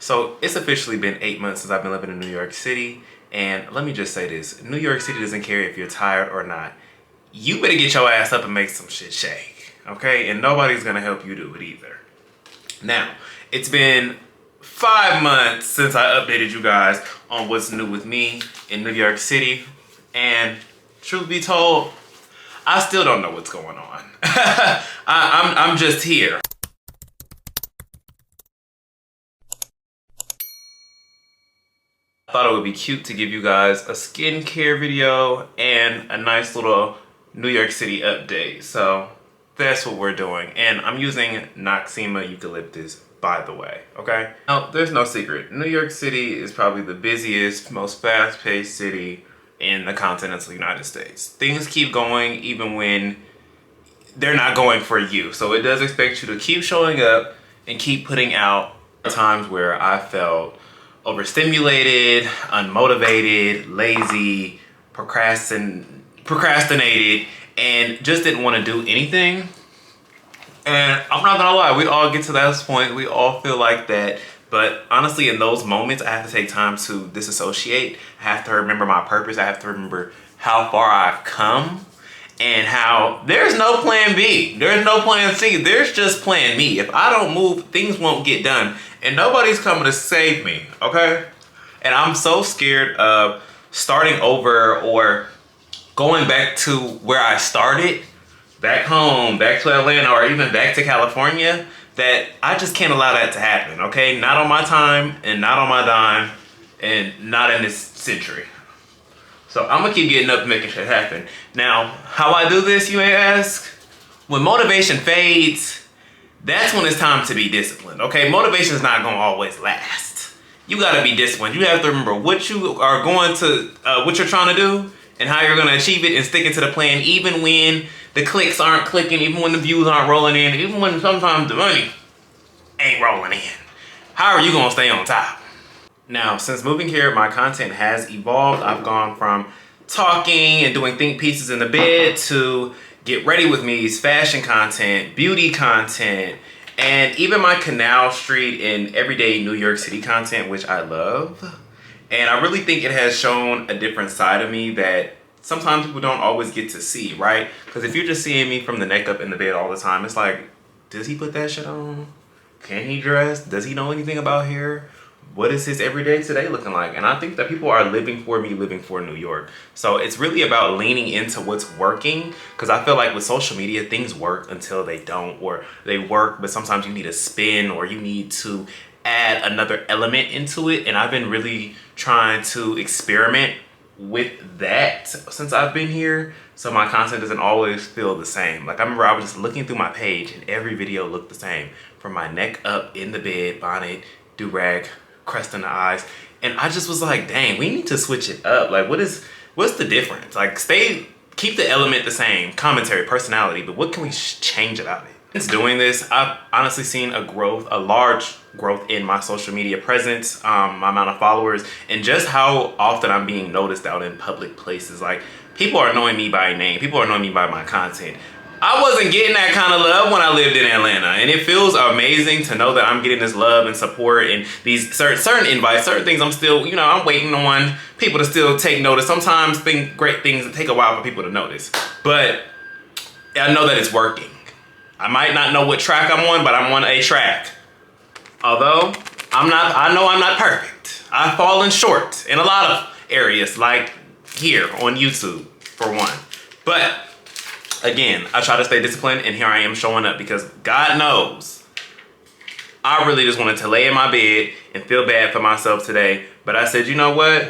So it's officially been 8 months since I've been living in New York City. And let me just say this, New York City doesn't care if you're tired or not. You better get your ass up and make some shit shake, okay? And nobody's gonna help you do it either. Now, it's been 5 months since I updated you guys on what's new with me in New York City. And truth be told, I still don't know what's going on. I'm just here. I thought it would be cute to give you guys a skincare video and a nice little New York City update. So that's what we're doing. And I'm using Noxema eucalyptus, by the way, okay? Now, there's no secret. New York City is probably the busiest, most fast-paced city in the continental United States. Things keep going even when they're not going for you. So it does expect you to keep showing up and keep putting out. Times where I felt overstimulated, unmotivated, lazy, procrastinated, and just didn't want to do anything. And I'm not gonna lie, we all get to that point. We all feel like that. But honestly, in those moments, I have to take time to disassociate. I have to remember my purpose. I have to remember how far I've come and how there's no plan B. There's no plan C. There's just plan me. If I don't move, things won't get done. And nobody's coming to save me, okay? And I'm so scared of starting over or going back to where I started, back home, back to Atlanta, or even back to California, that I just can't allow that to happen, okay? Not on my time, and not on my dime, and not in this century. So I'm gonna keep getting up and making shit happen. Now, how I do this, you may ask? When motivation fades, that's when it's time to be disciplined, okay? Motivation is not gonna always last. You gotta be disciplined. You have to remember what you are going to, what you're trying to do and how you're gonna achieve it and sticking to the plan even when the clicks aren't clicking, even when the views aren't rolling in, even when sometimes the money ain't rolling in. How are you gonna stay on top? Now, since moving here, my content has evolved. I've gone from talking and doing think pieces in the bed to get ready with me's fashion content, beauty content, and even my Canal Street and everyday New York City content, which I love. And I really think it has shown a different side of me that sometimes people don't always get to see, right? Because if you're just seeing me from the neck up in the bed all the time, it's like, does he put that shit on? Can he dress? Does he know anything about hair? What is his everyday today looking like? And I think that people are living for me, living for New York. So it's really about leaning into what's working, because I feel like with social media, things work until they don't, or they work, but sometimes you need a spin or you need to add another element into it. And I've been really trying to experiment with that since I've been here, so my content doesn't always feel the same. Like I remember I was just looking through my page and every video looked the same, from my neck up, in the bed, bonnet, do-rag, crest in the eyes, and I just was like, dang, we need to switch it up. Like what's the difference? Like keep the element the same, commentary, personality, but what can we change about it? Since doing this, I've honestly seen a large growth in my social media presence, my amount of followers, and just how often I'm being noticed out in public places. Like people are knowing me by name, people are knowing me by my content. I wasn't getting that kind of love when I lived in Atlanta, and it feels amazing to know that I'm getting this love and support and these certain invites, certain things I'm still, I'm waiting on people to still take notice. Sometimes great things take a while for people to notice, but I know that it's working. I might not know what track I'm on, but I'm on a track. Although I know I'm not perfect. I've fallen short in a lot of areas, like here on YouTube, for one. But again, I try to stay disciplined, and here I am showing up because God knows I really just wanted to lay in my bed and feel bad for myself today. But I said, you know what?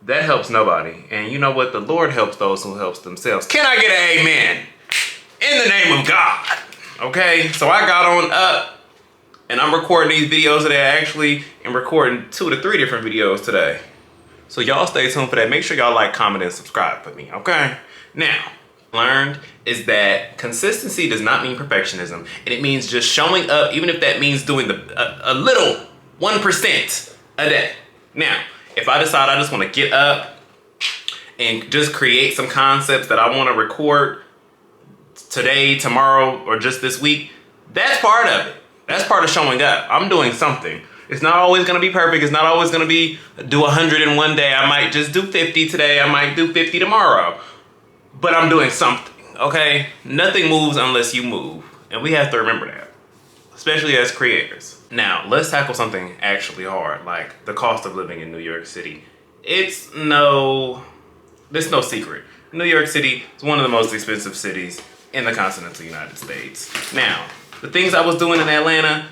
That helps nobody. And you know what? The Lord helps those who helps themselves. Can I get an amen? In the name of God. Okay? So I got on up, and I'm recording these videos today. I actually am recording 2 to 3 different videos today. So y'all stay tuned for that. Make sure y'all like, comment, and subscribe for me, okay? Now, learned is that consistency does not mean perfectionism, and it means just showing up, even if that means doing a little 1% a day. Now, if I decide I just want to get up and just create some concepts that I want to record today, tomorrow, or just this week, that's part of it. That's part of showing up. I'm doing something. It's not always gonna be perfect. It's not always gonna be do 100 in one day. I might just do 50 today. I might do 50 tomorrow. But I'm doing something, okay? Nothing moves unless you move. And we have to remember that, especially as creators. Now, let's tackle something actually hard, like the cost of living in New York City. It's no secret. New York City is one of the most expensive cities in the continental United States. Now, the things I was doing in Atlanta,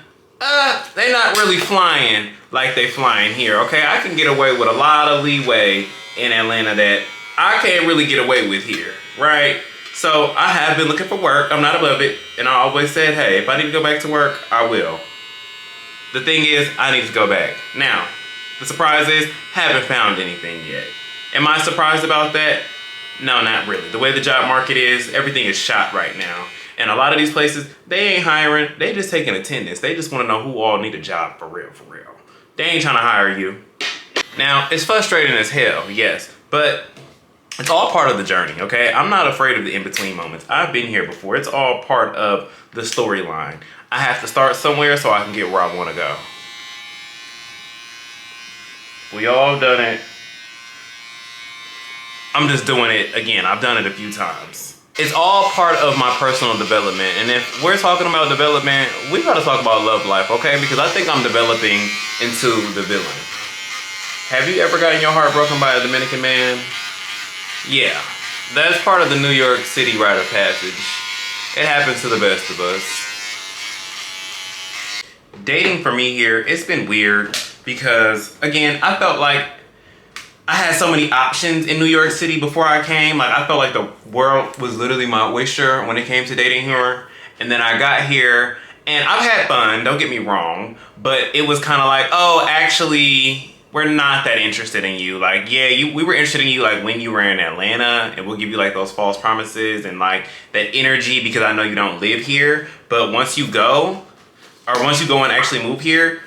they're not really flying like they flying here, okay? I can get away with a lot of leeway in Atlanta that I can't really get away with here, right? So I have been looking for work. I'm not above it. And I always said, hey, if I need to go back to work, I will. The thing is, I need to go back. Now, the surprise is, haven't found anything yet. Am I surprised about that? No, not really. The way the job market is, everything is shot right now. And a lot of these places, they ain't hiring. They just taking attendance. They just want to know who all need a job for real, for real. They ain't trying to hire you. Now, it's frustrating as hell, yes. But it's all part of the journey, okay? I'm not afraid of the in-between moments. I've been here before. It's all part of the storyline. I have to start somewhere so I can get where I want to go. We all done it. I'm just doing it again. I've done it a few times. It's all part of my personal development. And if we're talking about development, we gotta talk about love life, okay? Because I think I'm developing into the villain. Have you ever gotten your heart broken by a Dominican man? Yeah, that's part of the New York City rite of passage. It happens to the best of us. Dating for me here, it's been weird because, again, I felt like I had so many options in New York City before I came. Like, I felt like the world was literally my oyster when it came to dating here. And then I got here, and I've had fun, don't get me wrong, but it was kind of like, oh, actually, we're not that interested in you. Like, yeah, we were interested in you like when you were in Atlanta, and we'll give you like those false promises and like that energy because I know you don't live here. But once you go and actually move here,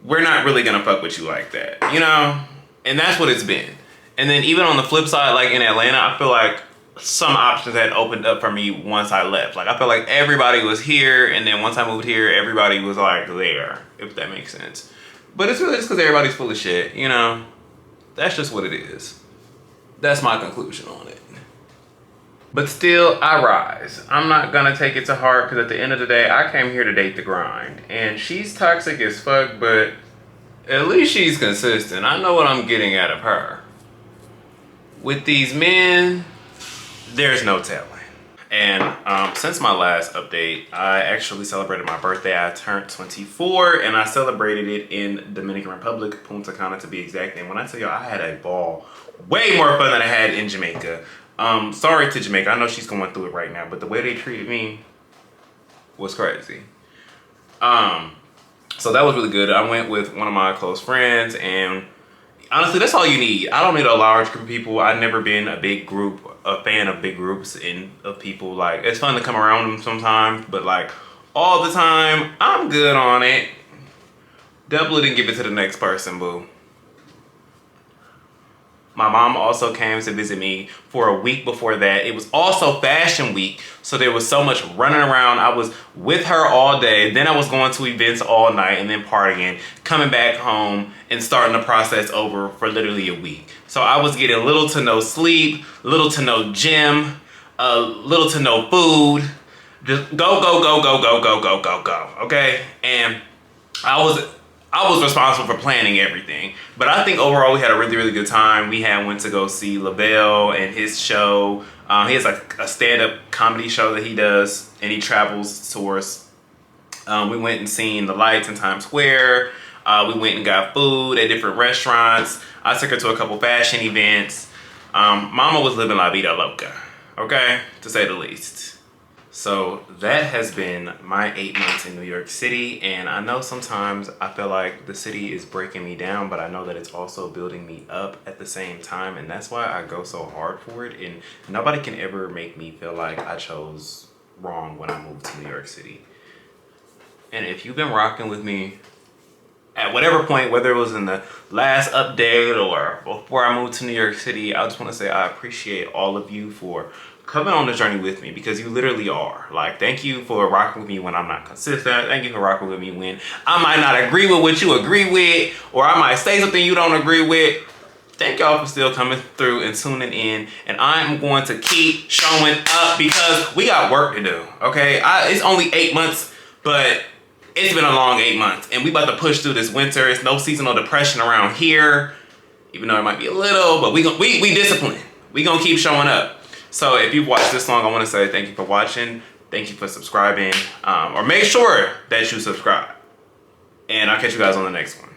we're not really gonna fuck with you like that, you know? And that's what it's been. And then even on the flip side, like in Atlanta, I feel like some options had opened up for me once I left. Like, I felt like everybody was here, and then once I moved here, everybody was like there, if that makes sense. But it's really just because everybody's full of shit, you know? That's just what it is. That's my conclusion on it. But still, I rise. I'm not gonna take it to heart because at the end of the day, I came here to date the grind. And she's toxic as fuck, but at least she's consistent. I know what I'm getting out of her. With these men, there's no telling. And since my last update, I actually celebrated my birthday. I turned 24 and I celebrated it in Dominican Republic, Punta Cana to be exact. And when I tell you I had a ball, way more fun than I had in Jamaica. Sorry to Jamaica, I know she's going through it right now, but the way they treated me was crazy. So that was really good. I went with one of my close friends, and honestly, that's all you need. I don't need a large group of people. I've never been a fan of big groups and of people. Like, it's fun to come around them sometimes, but like all the time, I'm good on it. Double it and give it to the next person, boo. My mom also came to visit me for a week before that. It was also fashion week, so there was so much running around. I was with her all day. Then I was going to events all night and then partying, coming back home and starting the process over for literally a week. So I was getting little to no sleep, little to no gym, little to no food. Just go, go, go, go, go, go, go, go, go, okay? And I was responsible for planning everything. But I think overall we had a really, really good time. We went to go see Lavelle and his show. He has like a stand-up comedy show that he does, and he travels, tours. We went and seen the lights in Times Square. We went and got food at different restaurants. I took her to a couple fashion events. Mama was living la vida loca, okay, to say the least. So that has been my 8 months in New York City, and I know sometimes I feel like the city is breaking me down, but I know that it's also building me up at the same time, and that's why I go so hard for it. And nobody can ever make me feel like I chose wrong when I moved to New York City. And if you've been rocking with me at whatever point, whether it was in the last update or before I moved to New York City, I just want to say I appreciate all of you for coming on the journey with me, because you literally are. Like, thank you for rocking with me when I'm not consistent. Thank you for rocking with me when I might not agree with what you agree with, or I might say something you don't agree with. Thank y'all for still coming through and tuning in. And I'm going to keep showing up because we got work to do, okay? It's only 8 months, but it's been a long 8 months. And we about to push through this winter. It's no seasonal depression around here, even though it might be a little, but we disciplined. We gonna keep showing up. So if you've watched this long, I wanna say thank you for watching. Thank you for subscribing, or make sure that you subscribe. And I'll catch you guys on the next one.